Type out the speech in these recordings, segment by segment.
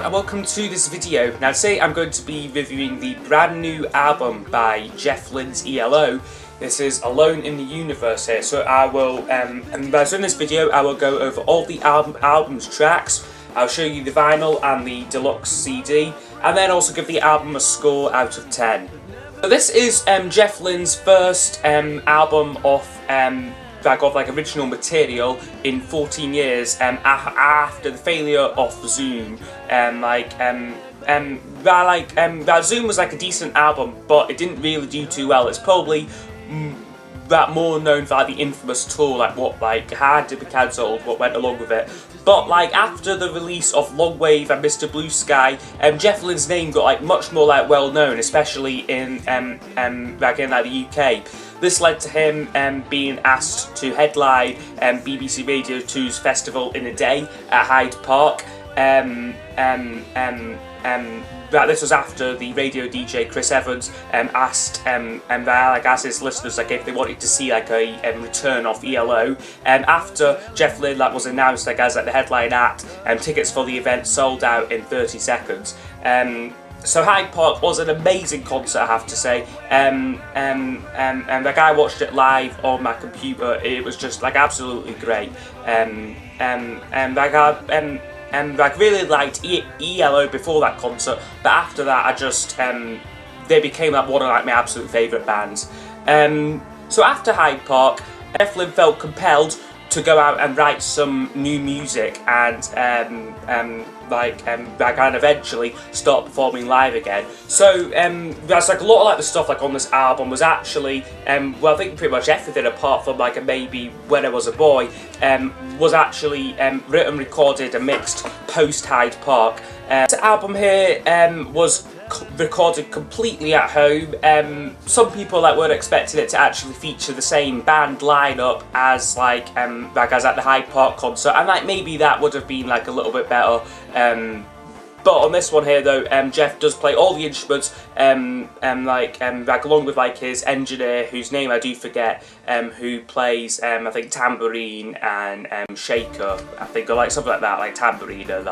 everyone and welcome to this video. Now today I'm going to be reviewing the brand new album by Jeff Lynne's ELO. This is Alone in the Universe here, so I will, and by doing this video I will go over all the album's tracks. I'll show you the vinyl and the deluxe CD, and then also give the album a score out of 10. So this is Jeff Lynne's first album off like original material in 14 years after the failure of Zoom. Zoom was like a decent album, but it didn't really do too well. It's probably more known for like the infamous tour, what had to be cancelled, what went along with it. But like after the release of Long Wave and Mr. Blue Sky, Jeff Lynne's name got like much more like well known, especially in the UK. This led to him being asked to headline BBC Radio 2's Festival in a Day at Hyde Park. This was after the radio DJ Chris Evans asked his listeners if they wanted to see a return of ELO. After Jeff Lynne was announced as the headline act, tickets for the event sold out in 30 seconds. So Hyde Park was an amazing concert, I have to say. I watched it live on my computer. It was just absolutely great. I really liked ELO before that concert, but after that I just they became one of my absolute favourite bands. So after Hyde Park, Jeff Lynne felt compelled to go out and write some new music and eventually start performing live again. So there's a lot of the stuff on this album was actually I think pretty much everything apart from maybe When I Was a Boy was actually written, recorded and mixed post Hyde Park. This album here was recorded completely at home. Some people weren't expecting it to actually feature the same band lineup as as at the Hyde Park concert, and maybe that would have been a little bit better. But on this one here though, Jeff does play all the instruments, along with his engineer, whose name I do forget, who plays I think tambourine and shaker, I think, or something like that, tambourine or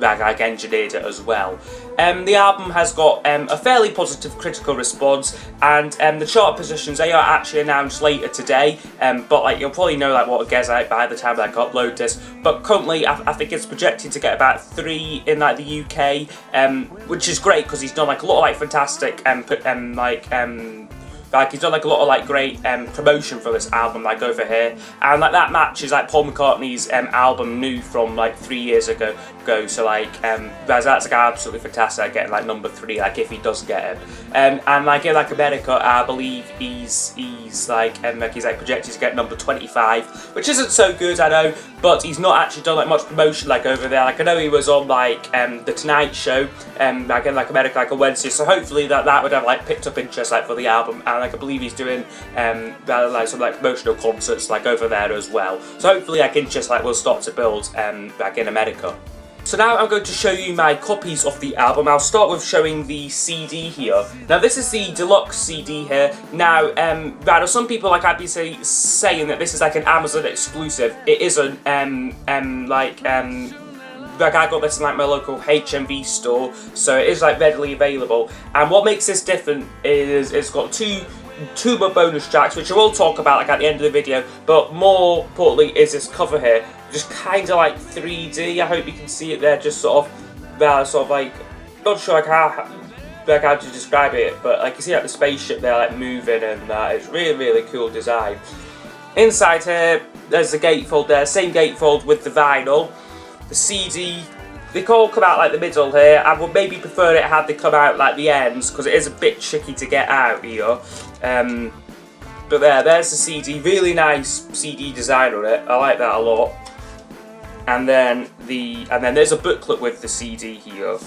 engineered it as well. The album has got a fairly positive critical response, and the chart positions, they are actually announced later today, but you'll probably know what it gets out by the time I upload this. But currently I think it's projected to get about 3 in the UK, which is great because he's done a lot of fantastic he's done a lot of great promotion for this album over here, and that matches Paul McCartney's album New from 3 years ago. So that's absolutely fantastic getting number 3 if he does get it. And in America, I believe he's projected to get number 25, which isn't so good, I know, but he's not actually done much promotion over there. I know he was on the Tonight Show in America on Wednesday, so hopefully that would have picked up interest for the album. And I believe he's doing some promotional concerts over there as well. So hopefully interest will start to build back in America. So now I'm going to show you my copies of the album. I'll start with showing the CD here. Now this is the deluxe CD here. Now some people I'd be saying that this is an Amazon exclusive. It isn't. I got this in my local HMV store, so it is readily available. And what makes this different is it's got two more bonus tracks, which I will talk about at the end of the video, but more importantly is this cover here, just kind of 3D. I hope you can see it there, just not sure how to describe it, but you see the spaceship there moving, and it's really cool design. Inside here there's the gatefold there, same gatefold with the vinyl. The CD, they all come out the middle here. I would maybe prefer it had they come out the ends, because it is a bit tricky to get out here. But there's the CD, really nice CD design on it. I like that a lot. And then there's a booklet with the CD here,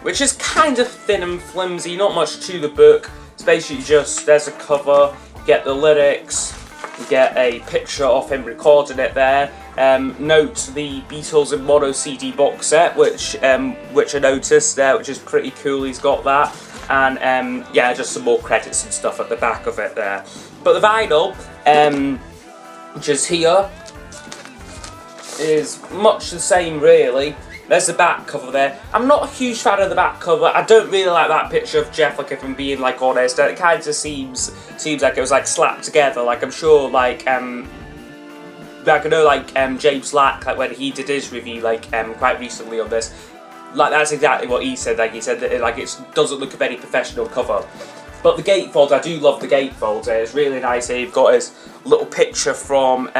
which is kind of thin and flimsy, not much to the book. It's basically just, there's a cover, get the lyrics, you get a picture of him recording it there. Note the Beatles in Mono CD box set, which I noticed there, which is pretty cool. He's got that, and just some more credits and stuff at the back of it there. But the vinyl, which is here, is much the same really. There's the back cover there. I'm not a huge fan of the back cover. I don't really like that picture of Jeff, like if I'm being like honest. It kind of seems like it was like slapped together. Like I'm sure like I know like James Lack, like when he did his review like quite recently on this, like that's exactly what he said. Like he said that it doesn't look a very professional cover. But the gatefold, I do love the gatefold. It's really nice. You've got his little picture from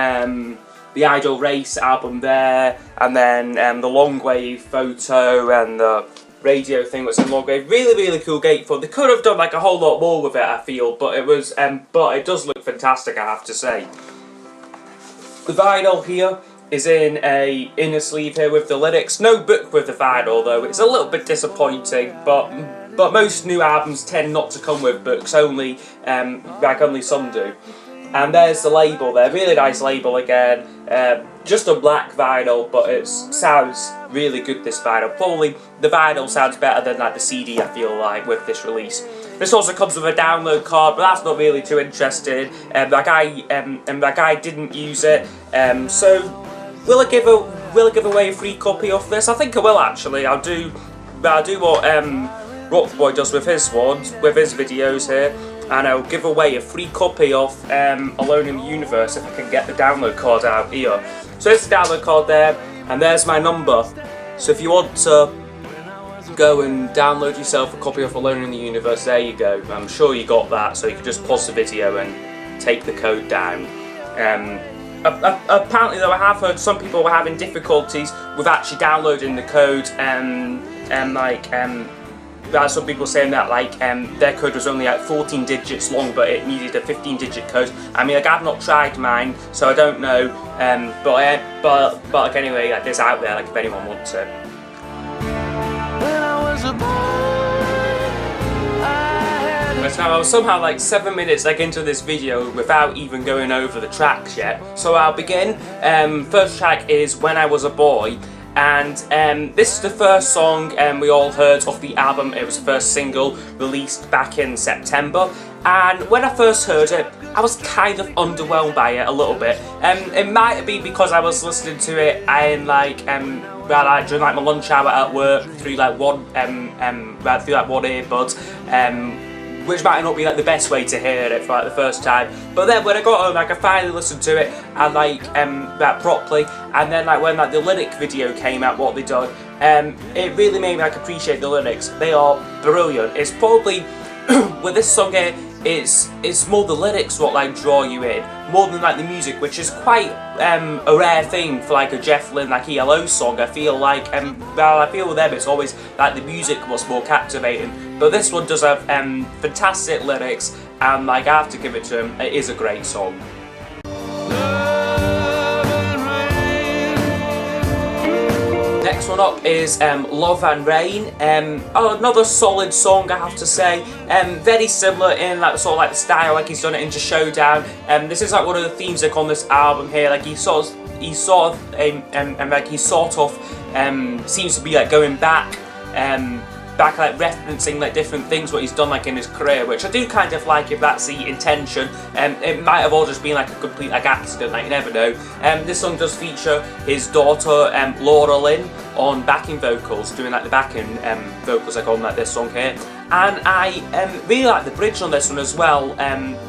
the Idol Race album there, and then the Long Wave photo and the radio thing was in Long Wave. Really, really cool gatefold. They could have done like a whole lot more with it, I feel, but it was, but it does look fantastic, I have to say. The vinyl here is in a inner sleeve here with the lyrics. No book with the vinyl though. It's a little bit disappointing, but most new albums tend not to come with books. Only only some do. And there's the label there, really nice label again, just a black vinyl, but it sounds really good, this vinyl. Probably the vinyl sounds better than like the CD, I feel like, with this release. This also comes with a download card, but that's not really too interesting. That guy didn't use it, so will I give away a free copy of this? I think I will actually. I'll do what Rockboy does with his ones, with his videos here. And I'll give away a free copy of Alone in the Universe if I can get the download card out here. So there's the download card there, and there's my number. So if you want to go and download yourself a copy of Alone in the Universe, there you go. I'm sure you got that, so you can just pause the video and take the code down. Apparently though, I have heard some people were having difficulties with actually downloading the code, there are some people saying that like their code was only like 14 digits long, but it needed a 15-digit code. I mean, like I've not tried mine, so I don't know. But like anyway, like this out there, like if anyone wants it. Now I was somehow like 7 minutes like into this video without even going over the tracks yet. So I'll begin. First track is When I Was a Boy. And this is the first song we all heard off the album. It was the first single released back in September. And when I first heard it, I was kind of underwhelmed by it a little bit. It might be because I was listening to it and during like my lunch hour at work through like one earbud. Which might not be like the best way to hear it for like the first time, but then when I got home, like I finally listened to it and like properly, and then like when like the lyric video came out, what they done, it really made me like appreciate the lyrics. They are brilliant. It's probably with this song here, it's more the lyrics what like draw you in more than like the music, which is quite a rare thing for like a Jeff Lynne like ELO song. I feel like I feel with them it's always like the music was more captivating, but this one does have fantastic lyrics, and like I have to give it to him. It is a great song. Next one up is Love and Rain. Another solid song, I have to say. Very similar in like sort of like the style, like he's done it into Showdown. This is like one of the themes like on this album here. Like he sort of seems to be like going back like referencing like different things what he's done like in his career, which I do kind of like if that's the intention. It might have all just been like a complete like accident, like you never know. This song does feature his daughter Laura Lynne on backing vocals, doing like the backing vocals like on like this song here. And I really like the bridge on this one as well,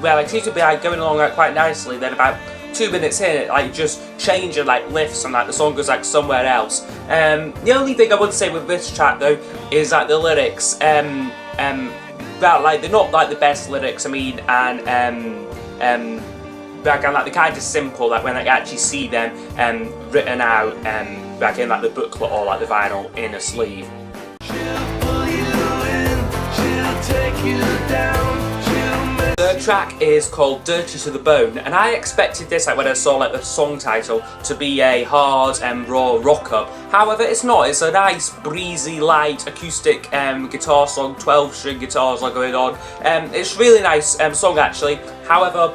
where like seems to be like going along like quite nicely. Then about 2 minutes in, it like just changes like lifts and like the song goes like somewhere else. The only thing I would say with this track though is like the lyrics, that like they're not like the best lyrics. I mean, and like they're kind of simple. Like when I actually see them written out back in like the booklet or like the vinyl in a sleeve. The track is called Dirty to the Bone, and I expected this like when I saw like the song title to be a hard and raw rocker. However, it's not. It's a nice breezy light acoustic guitar song, 12-string guitars like going on. It's really nice song actually. However,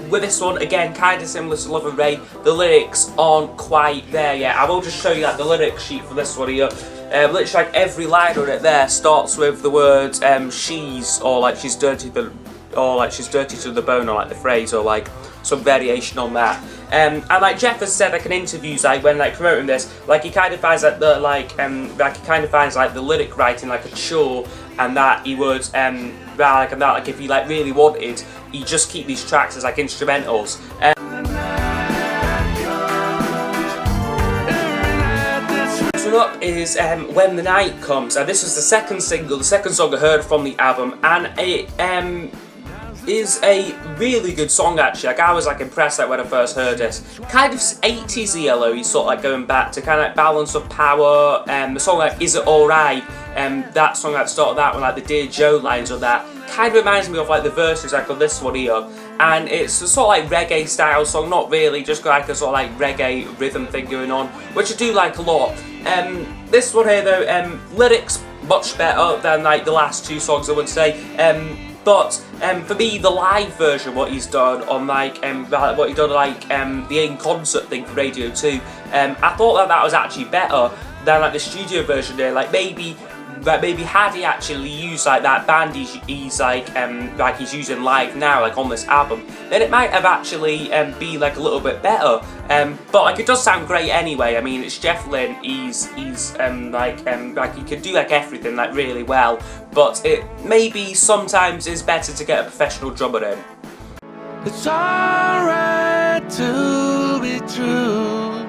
with this one again, kind of similar to Love and Rain, the lyrics aren't quite there yet. I will just show you like the lyric sheet for this one here. Literally like every line on it there starts with the words she's, or like she's dirty to the bone, or like the phrase, or like some variation on that. And like Jeff has said like in interviews, like when like promoting this, like he kind of finds like the the lyric writing like a chore, and that he would like if he like really wanted, he'd just keep these tracks as like instrumentals. Up is When the Night Comes, and this was the second single, the second song I heard from the album, and it is a really good song actually. Like I was like impressed like when I first heard it. Kind of 80s ELO, he's sort of like going back to kind of like Balance of Power, the song like Is It Alright, that song at the start of that one, like the Dear Joe lines of that, kind of reminds me of like the verses like on this one here. And it's a sort of like reggae style song, not really, just like a sort of like reggae rhythm thing going on, which I do like a lot. This one here though, lyrics much better than like the last two songs I would say, but for me the live version, what he's done on like what he done like the in concert thing for Radio 2, I thought that was actually better than like the studio version there. Like maybe had he actually used like that band he's he's using live now like on this album, then it might have actually be like a little bit better. But like it does sound great anyway. I mean, it's Jeff Lynne. He's like he can do like everything like really well. But it maybe sometimes is better to get a professional drummer in. It's alright to be true.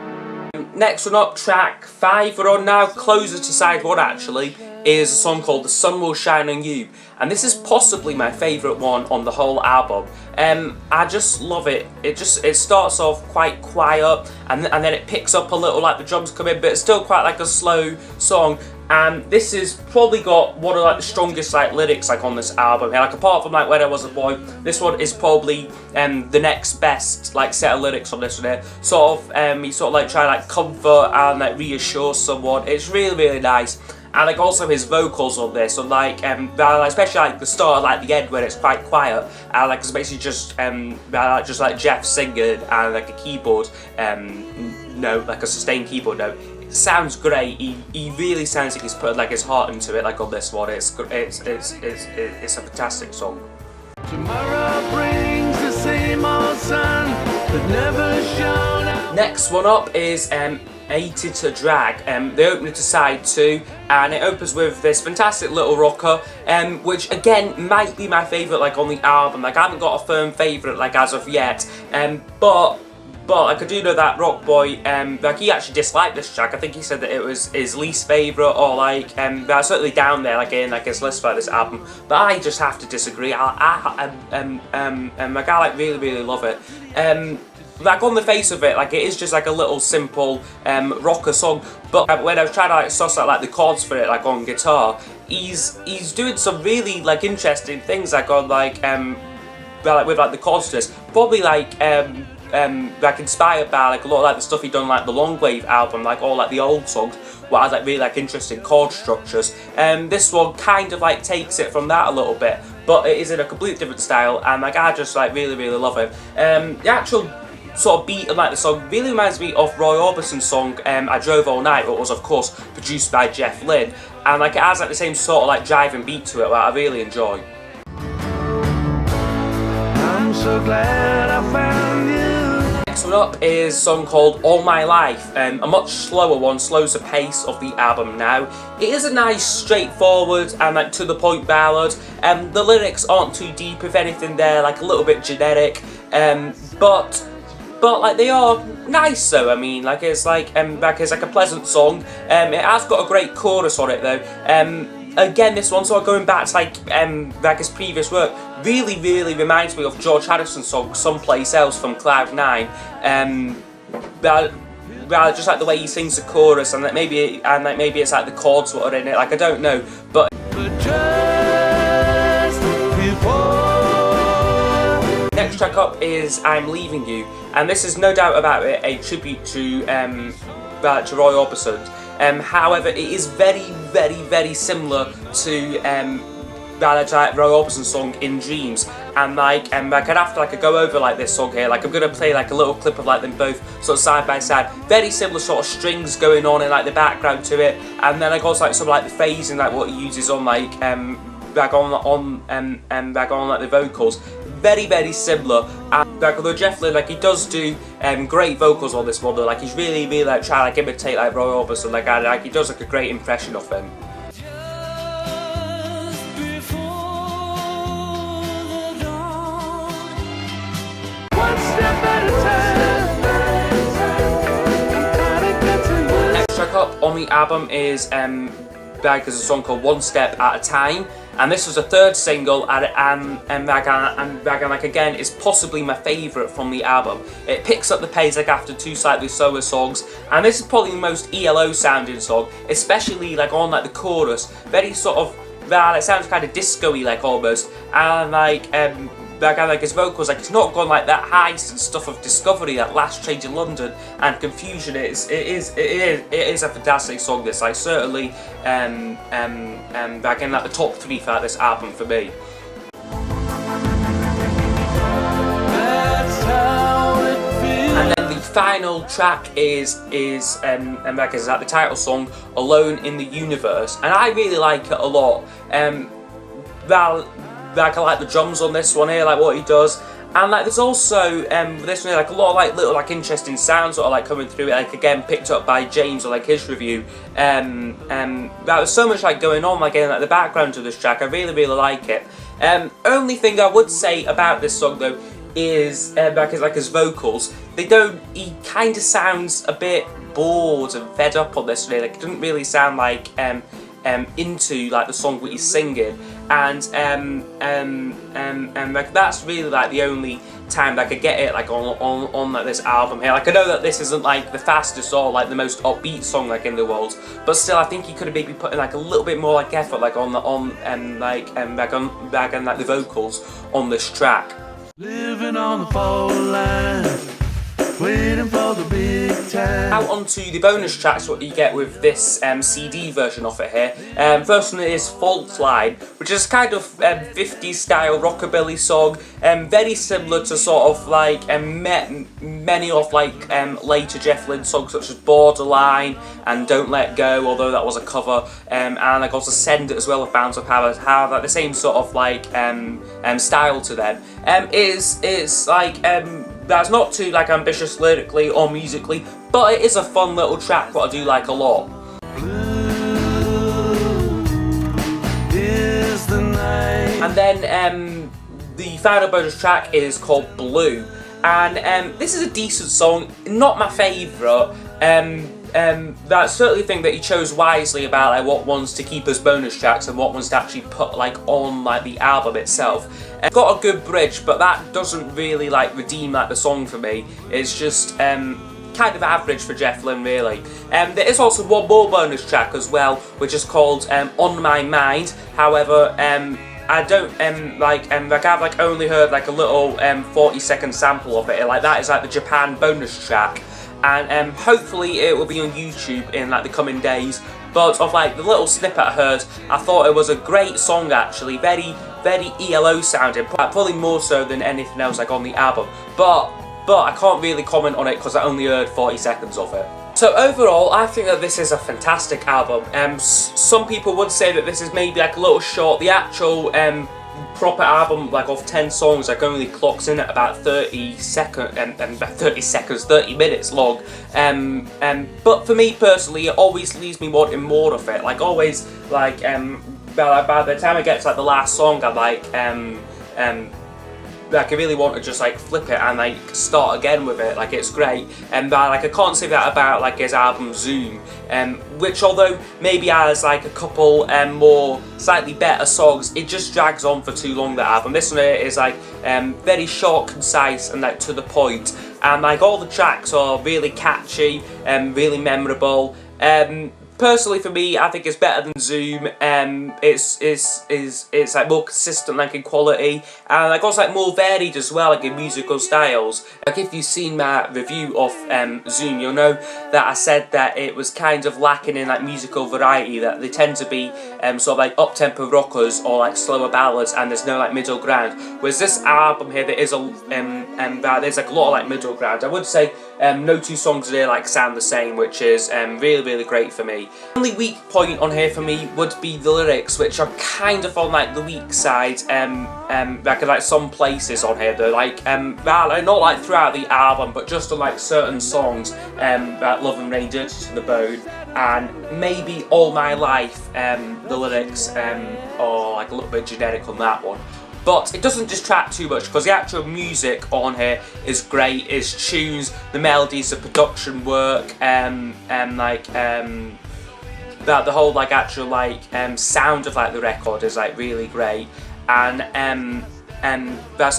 Next one up, track 5 we're on now, closer to side 1 actually, is a song called The Sun Will Shine On You, and this is possibly my favourite one on the whole album. I just love it. It starts off quite quiet, and then it picks up a little, like the drums come in, but it's still quite like a slow song. And this has probably got one of like the strongest like lyrics like on this album. Like apart from like When I Was a Boy, this one is probably the next best like set of lyrics on this one here. Sort of he sort of like try to like comfort and like reassure someone. It's really, really nice. And like also his vocals on this, and like especially like the start, like the end when it's quite quiet, and like it's basically just like Jeff singing and like a keyboard note, like a sustained keyboard note. It sounds great. He really sounds like he's put like his heart into it. Like on this one, it's a fantastic song. Tomorrow brings the same old sun, but never shown up. Next one up is Aided to Drag, the opener to side 2, and it opens with this fantastic little rocker, which again might be my favourite like on the album. Like I haven't got a firm favourite like as of yet, but like I do know that Rock Boy, like he actually disliked this track. I think he said that it was his least favourite, or like certainly down there like in like his list for this album. But I just have to disagree. Like I like really, really love it. Like on the face of it, like it is just like a little simple rocker song, but when I was trying to like suss out like the chords for it like on guitar, he's doing some really like interesting things like on like with like the chords to this, probably like inspired by like a lot of like the stuff he done like the Long Wave album, like all like the old songs what has like really like interesting chord structures. This one kind of like takes it from that a little bit, but it is in a completely different style, and like I just like really, really love it. The actual sort of beat of like the song really reminds me of Roy Orbison's song I Drove All Night, but was of course produced by Jeff Lynne, and like it has like the same sort of like jiving beat to it that I really enjoy. I'm so glad I found you. Next one up is a song called All My Life, a much slower one, slows the pace of the album now. It is a nice, straightforward and like to the point ballad. The lyrics aren't too deep, if anything they're like a little bit generic, but like they are nice though. I mean, like it's like it's like a pleasant song. It has got a great chorus on it though. Again, this one sort of going back to like his previous work, really, really reminds me of George Harrison's song Someplace Else from Cloud9. Just like the way he sings the chorus, and like maybe it's like the chords that are in it. Like I don't know, but. Next track up is I'm Leaving You, and this is no doubt about it a tribute to Roy Orbison. However, it is very, very, very similar to Roy Orbison's song In Dreams, and like I'd have to like go over like this song here. Like I'm gonna play like a little clip of like them both sort of side by side. Very similar sort of strings going on in like the background to it, and then like also like some like the phrasing like what he uses on like back on like the vocals. very similar. And like, although Jeff Lynne, like, he does do great vocals on this one, though, like, he's really like trying to like imitate like Roy Orbison, like he does like a great impression of him. Next track up on the album is like, there's a song called One Step at a Time, and this was the third single, and like, again, is possibly my favourite from the album. It picks up the pace like after two slightly slower songs, and this is probably the most ELO sounding song, especially like on like the chorus, very sort of, it sounds kind of disco-y like almost, and like his vocals, like, it's not gone like that heist and stuff of Discovery, that Last Train to London and Confusion. It is a fantastic song. This, like, certainly like in like the top 3 for this album for me. And then the final track is like, is that the title song, Alone in the Universe, and I really like it a lot. Like, I like the drums on this one here, like what he does, and like there's also this one here, like a lot of like little like interesting sounds that are like coming through it, like again picked up by James or like his review. There's so much like going on like in like the background of this track. I really like it. Only thing I would say about this song though is like his vocals. He kind of sounds a bit bored and fed up on this. Really, like, it doesn't really sound like into like the song that he's singing, and like that's really like the only time that I could get it like on like this album here. Like, I know that this isn't like the fastest or like the most upbeat song like in the world, but still I think he could have maybe put in like a little bit more like effort like on the vocals on this track. Living on the fault line, waiting for the big time. Now onto the bonus tracks, what you get with this CD version of it here. First one is Fault Line, which is kind of 50s style rockabilly song, very similar to sort of like many of like later Jeff Lynne songs such as Borderline and Don't Let Go, although that was a cover, and like also Send It as well with Bounce of Power have like the same sort of like style to them. It's like that's not too like ambitious lyrically or musically, but it is a fun little track that I do like a lot. And then the final bonus track is called Blue, and this is a decent song, not my favourite. I certainly think that he chose wisely about like what ones to keep as bonus tracks and what ones to actually put like on like the album itself. It's got a good bridge, but that doesn't really like redeem like the song for me. It's just kind of average for Jeff Lynne, really. There is also one more bonus track as well, which is called On My Mind. However, I don't like I've like only heard like a little 40-second sample of it. Like, that is like the Japan bonus track, and hopefully it will be on YouTube in like the coming days. But of like the little snippet I heard, I thought it was a great song actually, very ELO sounding, probably more so than anything else like on the album. But I can't really comment on it because I only heard 40 seconds of it. So overall, I think that this is a fantastic album. Some people would say that this is maybe like a little short. The actual proper album, like of 10 songs, like only clocks in at about 30 minutes long. But for me personally, it always leaves me wanting more of it. Like, always, like by the time I get to like the last song, I'm like I really want to just like flip it and like start again with it. Like, it's great, and like I can't say that about like his album Zoom, which although maybe has like a couple more slightly better songs, it just drags on for too long. The album, this one is like very short, concise, and like to the point, and like all the tracks are really catchy and really memorable. Personally, for me, I think it's better than Zoom. It's like more consistent, like in quality, and like also like more varied as well, like in musical styles. Like, if you've seen my review of Zoom, you'll know that I said that it was kind of lacking in like musical variety. That they tend to be sort of like up-tempo rockers or like slower ballads, and there's no like middle ground. Whereas this album here, there is there's like a lot of like middle ground. I would say no two songs here like sound the same, which is really great for me. The only weak point on here for me would be the lyrics, which are kind of on like the weak side. Like some places on here, they're like not like throughout the album, but just on like certain songs, like Love and Rain, Dirty to the Bone, and maybe All My Life. The lyrics are like a little bit generic on that one. But it doesn't distract too much because the actual music on here is great. It's tunes, the melodies, the production work, the whole like actual like sound of like the record is like really great. So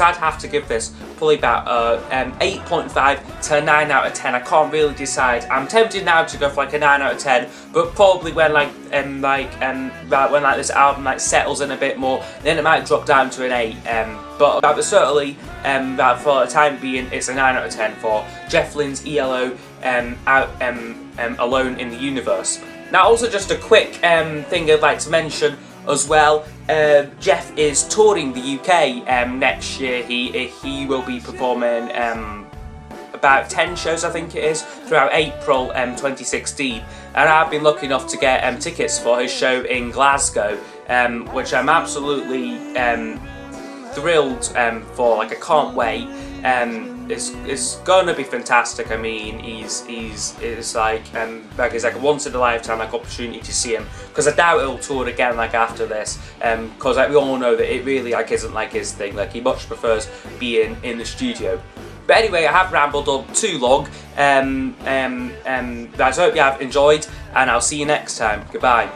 I'd have to give this probably about 8.5 to a 9 out of 10. I can't really decide. I'm tempted now to go for like a 9 out of 10, but probably when when this album like settles in a bit more, then it might drop down to an 8. But certainly for the time being, it's a 9 out of 10 for Jeff Lynne's ELO Alone in the Universe. Now, also just a quick thing I'd like to mention as well. Jeff is touring the UK next year. He will be performing about 10 shows, I think it is, throughout April 2016, and I've been lucky enough to get tickets for his show in Glasgow, which I'm absolutely thrilled for. Like, I can't wait. It's gonna be fantastic. I mean, it's like a once in a lifetime like opportunity to see him, because I doubt he'll tour again like after this, because like we all know that it really like isn't like his thing. Like, he much prefers being in the studio. But anyway, I have rambled on too long. I hope you have enjoyed, and I'll see you next time. Goodbye.